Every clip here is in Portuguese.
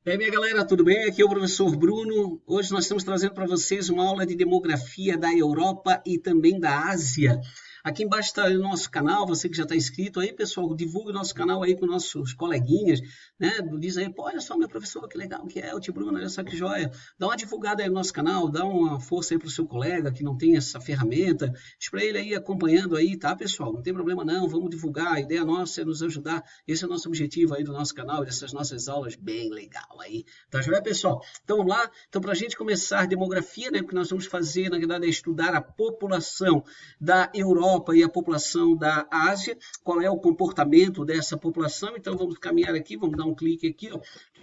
E aí, minha galera, tudo bem? Aqui é o professor Bruno. Hoje nós estamos trazendo para vocês uma aula de demografia da Europa e também da Ásia. Aqui embaixo está o nosso canal, você que já está inscrito aí, pessoal, divulgue o nosso canal aí com nossos coleguinhas, né? Diz aí, pô, olha só, meu professor, que legal que é o tio Bruno, olha só que joia. Dá uma divulgada aí no nosso canal, dá uma força aí para o seu colega que não tem essa ferramenta, diz para ele aí acompanhando aí, tá, pessoal? Não tem problema não, vamos divulgar, a ideia nossa é nos ajudar, esse é o nosso objetivo aí do nosso canal, dessas nossas aulas bem legal aí, tá joia, pessoal? Então vamos lá, então para a gente começar demografia, né, o que nós vamos fazer, na verdade, é estudar a população da Europa e a população da Ásia, qual é o comportamento dessa população. Então vamos caminhar aqui, vamos dar um clique aqui, ó,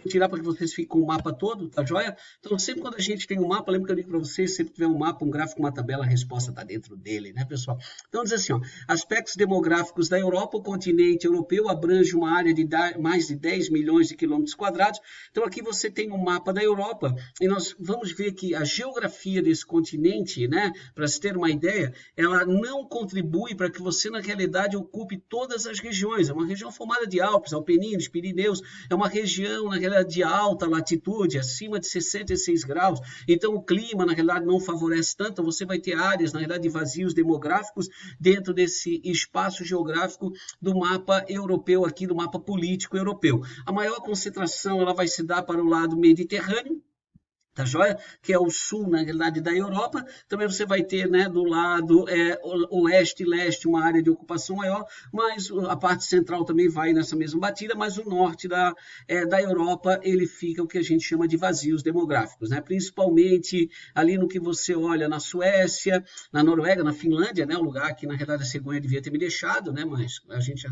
tirar para que vocês fiquem com o mapa todo, tá joia? Então sempre quando a gente tem um mapa, lembra que eu digo para vocês, sempre que tiver um mapa, um gráfico, uma tabela, a resposta está dentro dele, né, pessoal? Então diz assim, ó, aspectos demográficos da Europa, o continente europeu abrange uma área de mais de 10 milhões de quilômetros quadrados. Então aqui você tem um mapa da Europa e nós vamos ver que a geografia desse continente, né, para se ter uma ideia, ela não contribui para que você, na realidade, ocupe todas as regiões. É uma região formada de Alpes, Apeninos, Pirineus, é uma região, na realidade, de alta latitude, acima de 66 graus. Então, o clima, na realidade, não favorece tanto. Você vai ter áreas, na realidade, de vazios demográficos dentro desse espaço geográfico do mapa europeu aqui, do mapa político europeu. A maior concentração ela vai se dar para o lado mediterrâneo, tá joia? Que é o sul, na realidade, da Europa. Também você vai ter, né, do lado oeste e leste uma área de ocupação maior, mas a parte central também vai nessa mesma batida, mas o norte da Europa, ele fica o que a gente chama de vazios demográficos, né? Principalmente ali no que você olha na Suécia, na Noruega, na Finlândia, né? Um lugar que, na realidade, a cegonha devia ter me deixado, né? Mas a gente já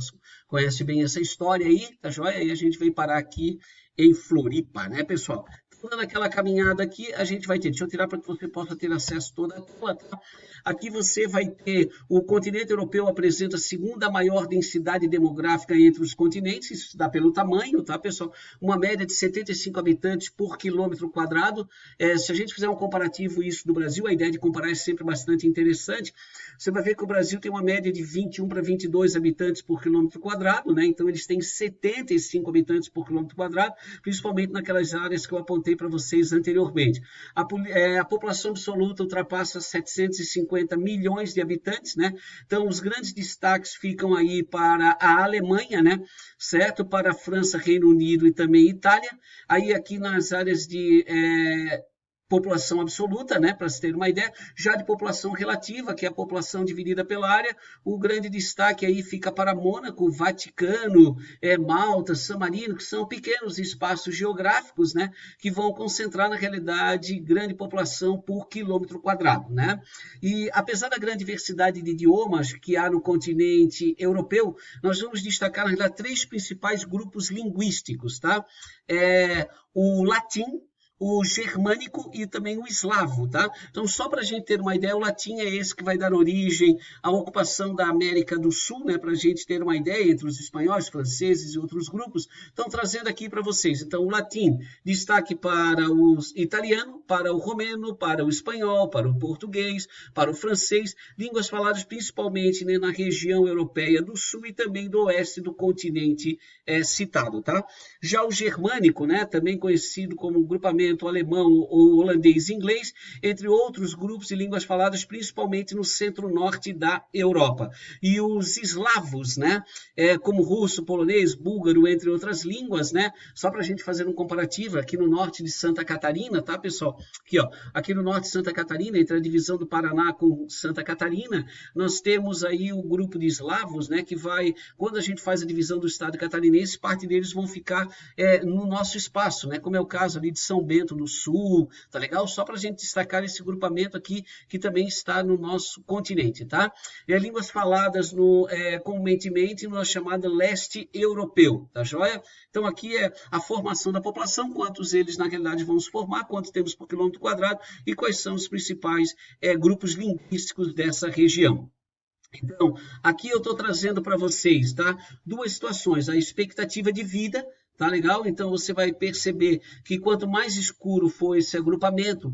conhece bem essa história aí, tá joia? E a gente veio parar aqui em Floripa, né, pessoal? Toda aquela caminhada aqui, a gente vai ter. Deixa eu tirar para que você possa ter acesso a toda a tela, tá? Aqui você vai ter o continente europeu apresenta a segunda maior densidade demográfica entre os continentes, isso dá pelo tamanho, tá, pessoal? Uma média de 75 habitantes por quilômetro quadrado. Se a gente fizer um comparativo isso do Brasil, a ideia de comparar é sempre bastante interessante. Você vai ver que o Brasil tem uma média de 21 para 22 habitantes por quilômetro quadrado, né? Então eles têm 75 habitantes por quilômetro quadrado, principalmente naquelas áreas que eu apontei para vocês anteriormente. A população absoluta ultrapassa 750 milhões de habitantes, né? Então, os grandes destaques ficam aí para a Alemanha, né? Certo? Para a França, Reino Unido e também Itália. Aí, aqui nas áreas de população absoluta, né, para se ter uma ideia, já de população relativa, que é a população dividida pela área, o grande destaque aí fica para Mônaco, Vaticano, Malta, San Marino, que são pequenos espaços geográficos, né, que vão concentrar, na realidade, grande população por quilômetro quadrado, né? E apesar da grande diversidade de idiomas que há no continente europeu, nós vamos destacar, na realidade, três principais grupos linguísticos, tá? O latim, o germânico e também o eslavo, tá? Então, só para a gente ter uma ideia, o latim é esse que vai dar origem à ocupação da América do Sul, né? Para a gente ter uma ideia entre os espanhóis, franceses e outros grupos. Então, trazendo aqui para vocês. Então, o latim, destaque para o italiano, para o romeno, para o espanhol, para o português, para o francês, línguas faladas principalmente, né, na região europeia do Sul e também do oeste do continente citado, tá? Já o germânico, né, também conhecido como grupamento alemão ou holandês e inglês, entre outros grupos de línguas faladas principalmente no centro-norte da Europa. E os eslavos, né, como russo, polonês, búlgaro, entre outras línguas, né, só para a gente fazer um comparativo, aqui no norte de Santa Catarina, tá, pessoal? Aqui, ó, aqui no norte de Santa Catarina, entre a divisão do Paraná com Santa Catarina, nós temos aí o grupo de eslavos, né, que vai, quando a gente faz a divisão do estado catarinense, parte deles vão ficar no nosso espaço, né, como é o caso ali de São Bento no sul, tá legal? Só para a gente destacar esse grupamento aqui, que também está no nosso continente, tá? Línguas faladas comumente no chamado leste europeu, tá joia? Então, aqui é a formação da população, quantos eles, na realidade, vão se formar, quantos temos por quilômetro quadrado e quais são os principais grupos linguísticos dessa região. Então, aqui eu estou trazendo para vocês, tá? Duas situações, a expectativa de vida, Tá legal? Então você vai perceber que quanto mais escuro for esse agrupamento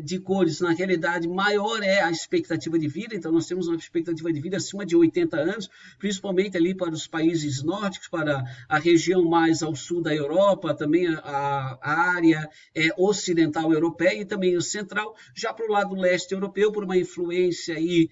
de cores, na realidade, maior é a expectativa de vida. Então nós temos uma expectativa de vida acima de 80 anos, principalmente ali para os países nórdicos, para a região mais ao sul da Europa, também a área ocidental europeia e também o central. Já para o lado leste europeu, por uma influência aí,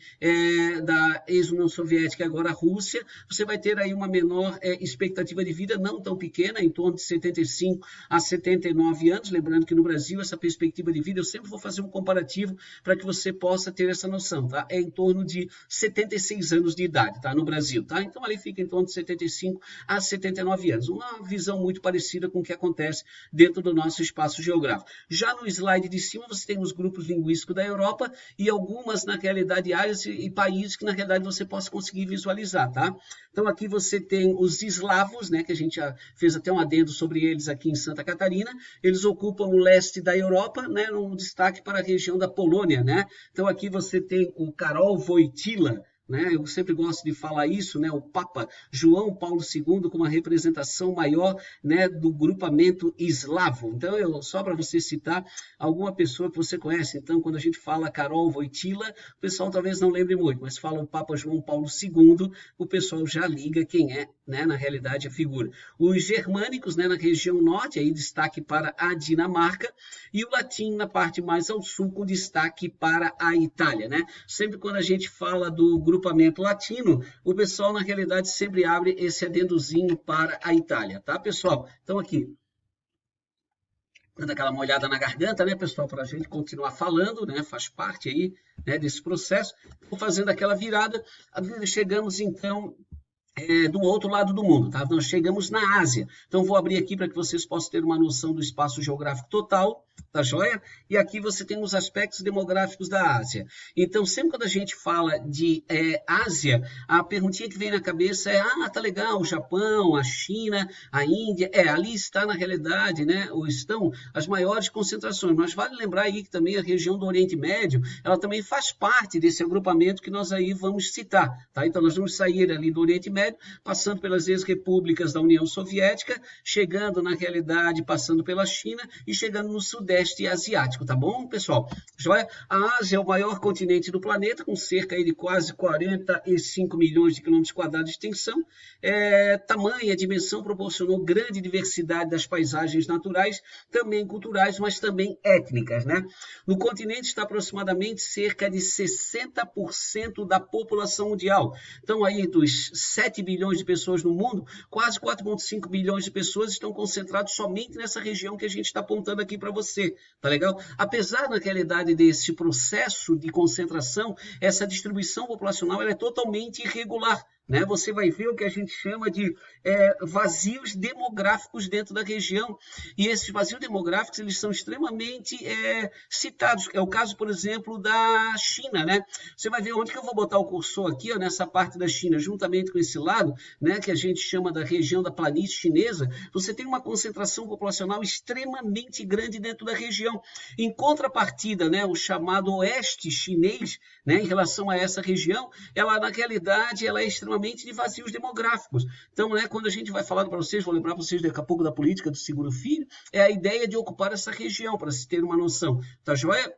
da ex-União Soviética e agora a Rússia, você vai ter aí uma menor expectativa de vida, não tão pequena, em torno de 75 a 79 anos. Lembrando que no Brasil essa perspectiva de vida, eu sempre vou fazer um comparativo para que você possa ter essa noção, tá? É em torno de 76 anos de idade, tá? No Brasil, tá? Então ali fica em torno de 75 a 79 anos. Uma visão muito parecida com o que acontece dentro do nosso espaço geográfico. Já no slide de cima você tem os grupos linguísticos da Europa e algumas, na realidade, áreas e países que na realidade você possa conseguir visualizar, tá? Então aqui você tem os eslavos, né, que a gente já fez até um adendo sobre eles aqui em Santa Catarina. Eles ocupam o leste da Europa, né, um destaque para a região da Polônia, né? Então aqui você tem o Karol Wojtyła, né? Eu sempre gosto de falar isso, né? O Papa João Paulo II com uma representação maior, né, do grupamento eslavo. Então, só para você citar alguma pessoa que você conhece. Então, quando a gente fala Karol Wojtyła, o pessoal talvez não lembre muito, mas fala o Papa João Paulo II, o pessoal já liga quem é, né, na realidade, a figura. Os germânicos, né, na região norte, aí destaque para a Dinamarca, e o latim na parte mais ao sul, com destaque para a Itália, né? Sempre quando a gente fala do grupamento latino, o pessoal, na realidade, sempre abre esse adendozinho para a Itália, tá, pessoal? Então, aqui, dando aquela molhada na garganta, né, pessoal, para a gente continuar falando, né, faz parte aí, né, desse processo. Vou fazendo aquela virada, chegamos, então, do outro lado do mundo, tá? Nós chegamos na Ásia. Então, vou abrir aqui para que vocês possam ter uma noção do espaço geográfico total, tá joia? E aqui você tem os aspectos demográficos da Ásia. Então, sempre quando a gente fala de Ásia, a perguntinha que vem na cabeça é, tá legal, o Japão, a China, a Índia, ali está na realidade, né, ou estão as maiores concentrações, mas vale lembrar aí que também a região do Oriente Médio, ela também faz parte desse agrupamento que nós aí vamos citar, tá? Então, nós vamos sair ali do Oriente Médio, passando pelas ex-repúblicas da União Soviética, chegando na realidade, passando pela China e chegando no Sudeste Asiático, tá bom, pessoal? Joia? A Ásia é o maior continente do planeta, com cerca aí de quase 45 milhões de quilômetros quadrados de extensão. Tamanha dimensão proporcionou grande diversidade das paisagens naturais, também culturais, mas também étnicas, né? No continente está aproximadamente cerca de 60% da população mundial. Então, aí dos 7 bilhões de pessoas no mundo, quase 4,5 bilhões de pessoas estão concentradas somente nessa região que a gente está apontando aqui para você, tá legal? Apesar da realidade desse processo de concentração, essa distribuição populacional ela é totalmente irregular, né? Você vai ver o que a gente chama de vazios demográficos dentro da região, e esses vazios demográficos eles são extremamente citados. É o caso, por exemplo, da China, né? Você vai ver onde que eu vou botar o cursor aqui, ó, nessa parte da China, juntamente com esse lado, né, que a gente chama da região da planície chinesa. Você tem uma concentração populacional extremamente grande dentro da região. Em contrapartida, né, o chamado oeste chinês, né, em relação a essa região, ela na realidade ela é extremamente de vazios demográficos. Então, né, quando a gente vai falar para vocês, vou lembrar para vocês daqui a pouco da política do seguro filho, é a ideia de ocupar essa região, para se ter uma noção. Tá joia?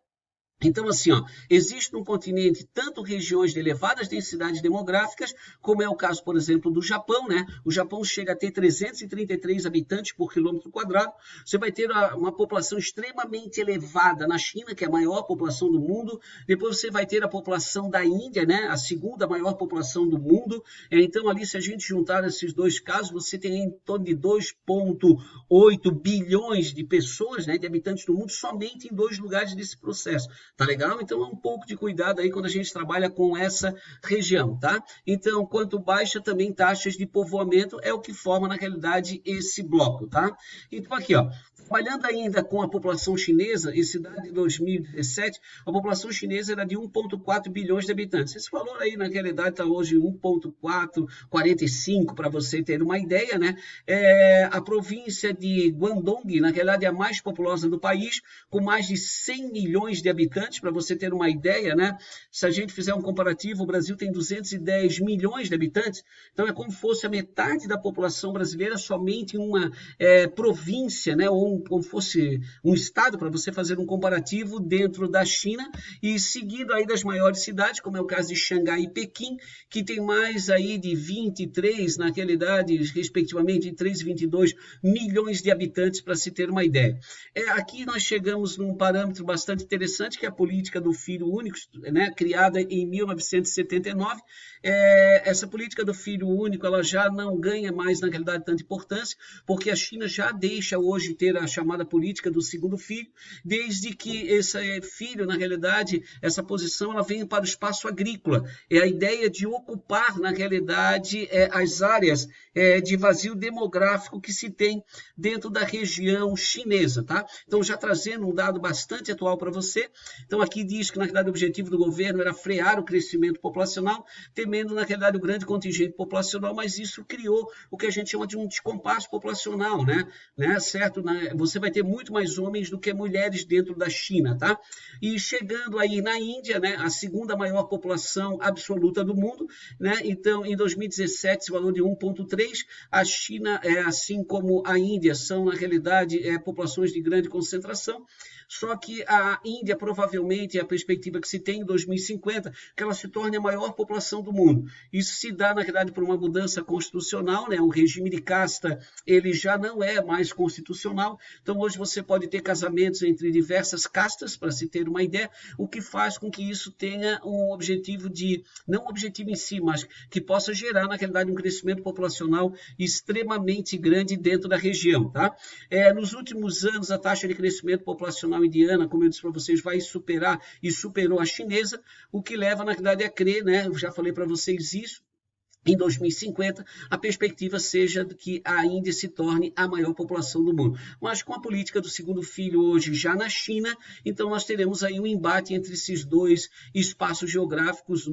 Então, assim, ó, existe no continente tanto regiões de elevadas densidades demográficas, como é o caso, por exemplo, do Japão, né? O Japão chega a ter 333 habitantes por quilômetro quadrado. Você vai ter uma população extremamente elevada na China, que é a maior população do mundo. Depois você vai ter a população da Índia, né? A segunda maior população do mundo. Então, ali, se a gente juntar esses dois casos, você tem em torno de 2,8 bilhões de pessoas, né, de habitantes do mundo, somente em dois lugares desse processo. Tá legal? Então, é um pouco de cuidado aí quando a gente trabalha com essa região, tá? Então, quanto baixa também taxas de povoamento é o que forma, na realidade, esse bloco, tá? Então, aqui, ó, trabalhando ainda com a população chinesa, esse dado de 2017, a população chinesa era de 1,4 bilhões de habitantes. Esse valor aí, na realidade, está hoje 1,445, para você ter uma ideia, né? A província de Guangdong, na realidade, é a mais populosa do país, com mais de 100 milhões de habitantes. habitantes, para você ter uma ideia, né? Se a gente fizer um comparativo, o Brasil tem 210 milhões de habitantes, então é como se fosse a metade da população brasileira somente em uma província, né? Ou como fosse um estado, para você fazer um comparativo dentro da China, e seguido aí das maiores cidades, como é o caso de Xangai e Pequim, que tem mais aí de 23, naquela idade, respectivamente, de 3 e 22 milhões de habitantes, para se ter uma ideia. Aqui nós chegamos num parâmetro bastante interessante, que é a política do filho único, né, criada em 1979. Essa política do filho único, ela já não ganha mais, na realidade, tanta importância, porque a China já deixa hoje ter a chamada política do segundo filho, desde que esse filho, na realidade, essa posição, ela vem para o espaço agrícola. É a ideia de ocupar, na realidade, as áreas de vazio demográfico que se tem dentro da região chinesa, tá? Então, já trazendo um dado bastante atual para você. Então, aqui diz que, na realidade, o objetivo do governo era frear o crescimento populacional, temendo, na realidade, o grande contingente populacional, mas isso criou o que a gente chama de um descompasso populacional, né? Certo? Você vai ter muito mais homens do que mulheres dentro da China, tá? E chegando aí na Índia, né, a segunda maior população absoluta do mundo, né? Então, em 2017, esse valor de 1,3, a China, assim como a Índia, são, na realidade, populações de grande concentração. Só que a Índia, provavelmente, é a perspectiva que se tem em 2050, que ela se torne a maior população do mundo. Isso se dá, na realidade, por uma mudança constitucional, né? O regime de casta, ele já não é mais constitucional. Então, hoje você pode ter casamentos entre diversas castas, para se ter uma ideia, o que faz com que isso tenha um objetivo não um objetivo em si, mas que possa gerar, na realidade, um crescimento populacional extremamente grande dentro da região, tá? Nos últimos anos, a taxa de crescimento populacional indiana, como eu disse para vocês, vai superar e superou a chinesa, o que leva, na realidade, a crer, né? Eu já falei para vocês isso, em 2050, a perspectiva seja que a Índia se torne a maior população do mundo. Mas com a política do segundo filho hoje já na China, então nós teremos aí um embate entre esses dois espaços geográficos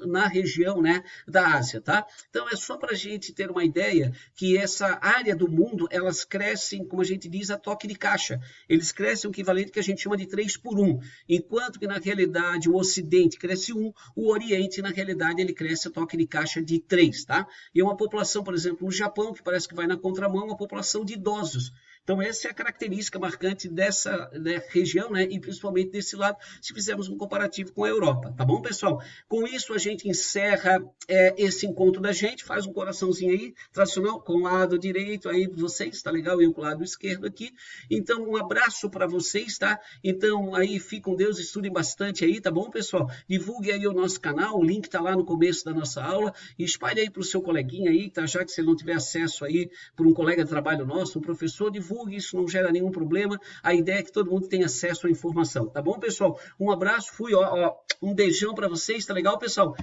na região, né, da Ásia, tá? Então é só para a gente ter uma ideia que essa área do mundo, elas crescem, como a gente diz, a toque de caixa. Eles crescem o equivalente que a gente chama de 3 por 1, enquanto que na realidade o Ocidente cresce 1, o Oriente na realidade ele cresce a toque de caixa de 3, tá? E uma população, por exemplo, no Japão, que parece que vai na contramão, é uma população de idosos. Então, essa é a característica marcante dessa, né, região, né, e principalmente desse lado, se fizermos um comparativo com a Europa, tá bom, pessoal? Com isso, a gente encerra esse encontro da gente, faz um coraçãozinho aí, tradicional, com o lado direito aí de vocês, tá legal? Eu com o lado esquerdo aqui. Então, um abraço para vocês, tá? Então, aí, fiquem com Deus, estudem bastante aí, tá bom, pessoal? Divulgue aí o nosso canal, o link tá lá no começo da nossa aula, e espalhe aí para o seu coleguinha aí, tá? Já que você não tiver acesso aí por um colega de trabalho nosso, um professor, divulgue, isso não gera nenhum problema. A ideia é que todo mundo tenha acesso à informação, tá bom, pessoal? Um abraço, fui, um beijão para vocês, tá legal, pessoal?